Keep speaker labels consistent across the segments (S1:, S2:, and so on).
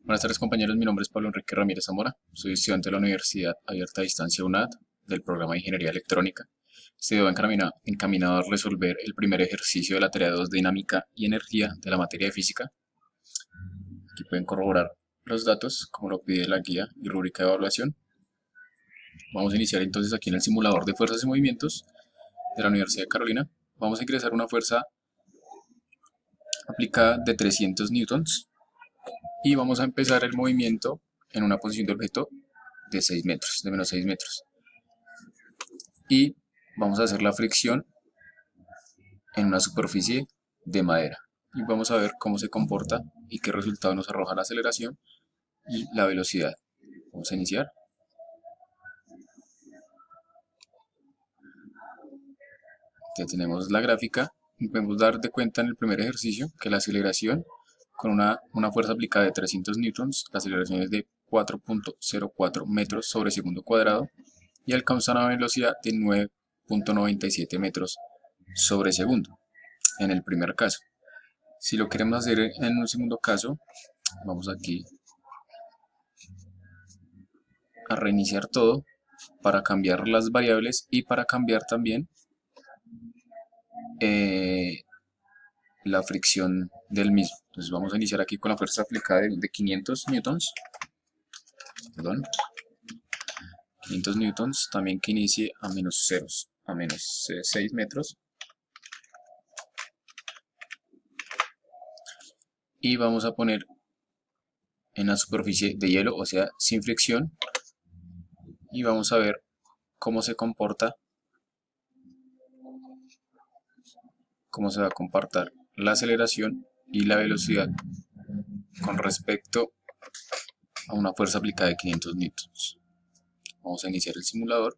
S1: Buenas tardes compañeros, mi nombre es Pablo Enrique Ramírez Zamora, soy estudiante de la Universidad Abierta a Distancia UNAD del programa de Ingeniería Electrónica. Estoy encaminado a resolver el primer ejercicio de la tarea 2 de Dinámica y Energía de la materia de Física. Aquí pueden corroborar los datos como lo pide la guía y rúbrica de evaluación. Vamos a iniciar entonces aquí en el simulador de fuerzas y movimientos de la Universidad de Carolina. Vamos a ingresar una fuerza aplicada de 300 newtons y vamos a empezar el movimiento en una posición de objeto de 6 metros, de menos 6 metros. Y vamos a hacer la fricción en una superficie de madera. Y vamos a ver cómo se comporta y qué resultado nos arroja la aceleración y la velocidad. Vamos a iniciar. Ya tenemos la gráfica y podemos dar de cuenta en el primer ejercicio que la aceleración con una fuerza aplicada de 300 newtons, la aceleración es de 4.04 metros sobre segundo cuadrado y alcanza una velocidad de 9.97 metros sobre segundo en el primer caso. Si lo queremos hacer en un segundo caso, vamos aquí a reiniciar todo para cambiar las variables y para cambiar también la fricción del mismo. Entonces vamos a iniciar aquí con la fuerza aplicada de 500 newtons, perdón, 500 newtons, también que inicie a menos ceros, a menos 6 metros. Y vamos a poner en la superficie de hielo, o sea, sin fricción. Y vamos a ver cómo se comporta, cómo se va a comportar la aceleración y la velocidad con respecto a una fuerza aplicada de 500 newtons. Vamos a iniciar el simulador.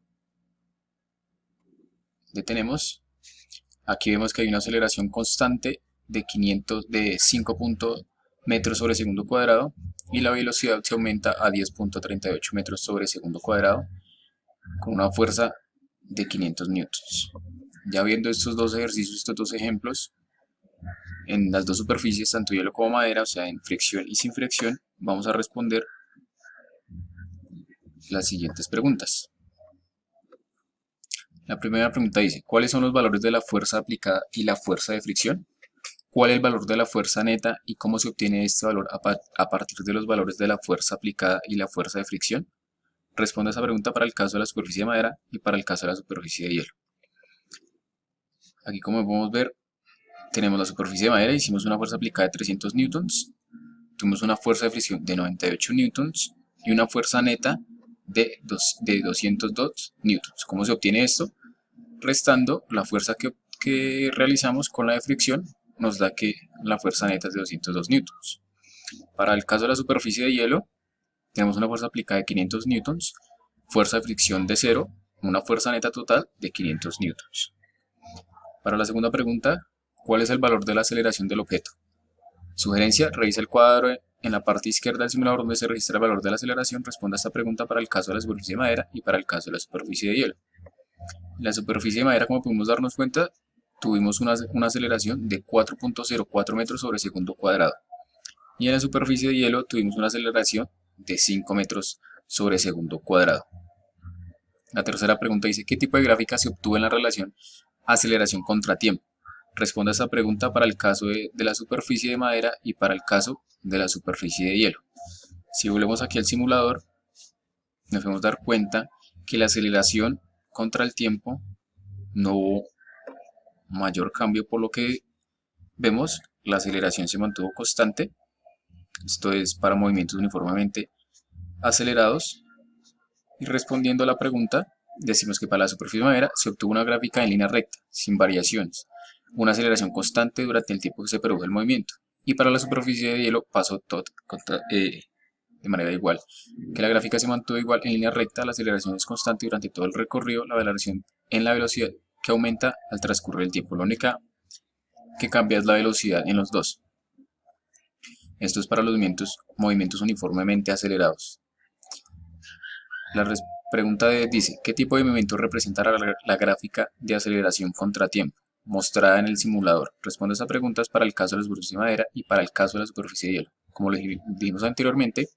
S1: Detenemos. Aquí vemos que hay una aceleración constante de 5 metros sobre segundo cuadrado y la velocidad se aumenta a 10.38 metros sobre segundo cuadrado con una fuerza de 500 newtons. Ya viendo estos dos ejercicios, estos dos ejemplos, en las dos superficies, tanto hielo como madera, o sea, en fricción y sin fricción, vamos a responder las siguientes preguntas. La primera pregunta dice, ¿cuáles son los valores de la fuerza aplicada y la fuerza de fricción? ¿Cuál es el valor de la fuerza neta y cómo se obtiene este valor a partir de los valores de la fuerza aplicada y la fuerza de fricción? Responde a esa pregunta para el caso de la superficie de madera y para el caso de la superficie de hielo. Aquí, como podemos ver, tenemos la superficie de madera, hicimos una fuerza aplicada de 300 newtons, tuvimos una fuerza de fricción de 98 newtons y una fuerza neta de 202 newtons. ¿Cómo se obtiene esto? Restando la fuerza que realizamos con la de fricción, nos da que la fuerza neta es de 202 newtons. Para el caso de la superficie de hielo, tenemos una fuerza aplicada de 500 newtons, fuerza de fricción de 0, una fuerza neta total de 500 newtons. Para la segunda pregunta, ¿cuál es el valor de la aceleración del objeto? Sugerencia, revisa el cuadro en la parte izquierda del simulador donde se registra el valor de la aceleración. Responda a esta pregunta para el caso de la superficie de madera y para el caso de la superficie de hielo. En la superficie de madera, como pudimos darnos cuenta, tuvimos una aceleración de 4.04 metros sobre segundo cuadrado. Y en la superficie de hielo tuvimos una aceleración de 5 metros sobre segundo cuadrado. La tercera pregunta dice, ¿qué tipo de gráfica se obtuvo en la relación aceleración contra tiempo? Responda a esta pregunta para el caso de la superficie de madera y para el caso de la superficie de hielo. Si volvemos aquí al simulador, nos podemos dar cuenta que la aceleración contra el tiempo no hubo mayor cambio, por lo que vemos la aceleración se mantuvo constante. Esto es para movimientos uniformemente acelerados. Y respondiendo a la pregunta, decimos que para la superficie de madera se obtuvo una gráfica en línea recta, sin variaciones, una aceleración constante durante el tiempo que se produjo el movimiento. Y para la superficie de hielo pasó todo de manera igual, que la gráfica se mantuvo igual en línea recta, la aceleración es constante durante todo el recorrido, la variación en la velocidad que aumenta al transcurrir el tiempo. La única que cambia es la velocidad en los dos. Esto es para los movimientos uniformemente acelerados. La pregunta dice, ¿qué tipo de movimiento representa la gráfica de aceleración contratiempo mostrada en el simulador? Responde a estas preguntas para el caso de la superficie de madera y para el caso de la superficie de hielo. como lo dijimos anteriormente,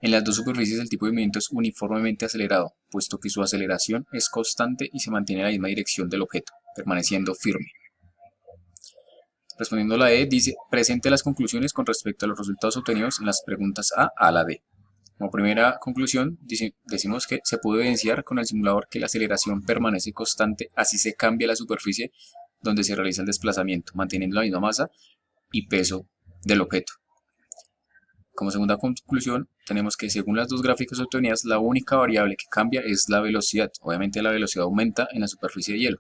S1: en las dos superficies el tipo de movimiento es uniformemente acelerado, puesto que su aceleración es constante y se mantiene en la misma dirección del objeto, permaneciendo firme. Respondiendo a la E, dice, presente las conclusiones con respecto a los resultados obtenidos en las preguntas A a la D. Como primera conclusión, decimos que se puede evidenciar con el simulador que la aceleración permanece constante, así se cambia la superficie donde se realiza el desplazamiento, manteniendo la misma masa y peso del objeto. Como segunda conclusión, tenemos que según las dos gráficas obtenidas, la única variable que cambia es la velocidad. Obviamente la velocidad aumenta en la superficie de hielo.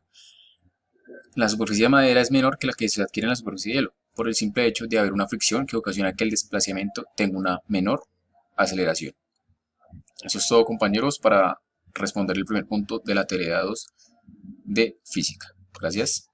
S1: La superficie de madera es menor que la que se adquiere en la superficie de hielo, por el simple hecho de haber una fricción que ocasiona que el desplazamiento tenga una menor aceleración. Eso es todo, compañeros, para responder el primer punto de la tarea 2 de física. Gracias.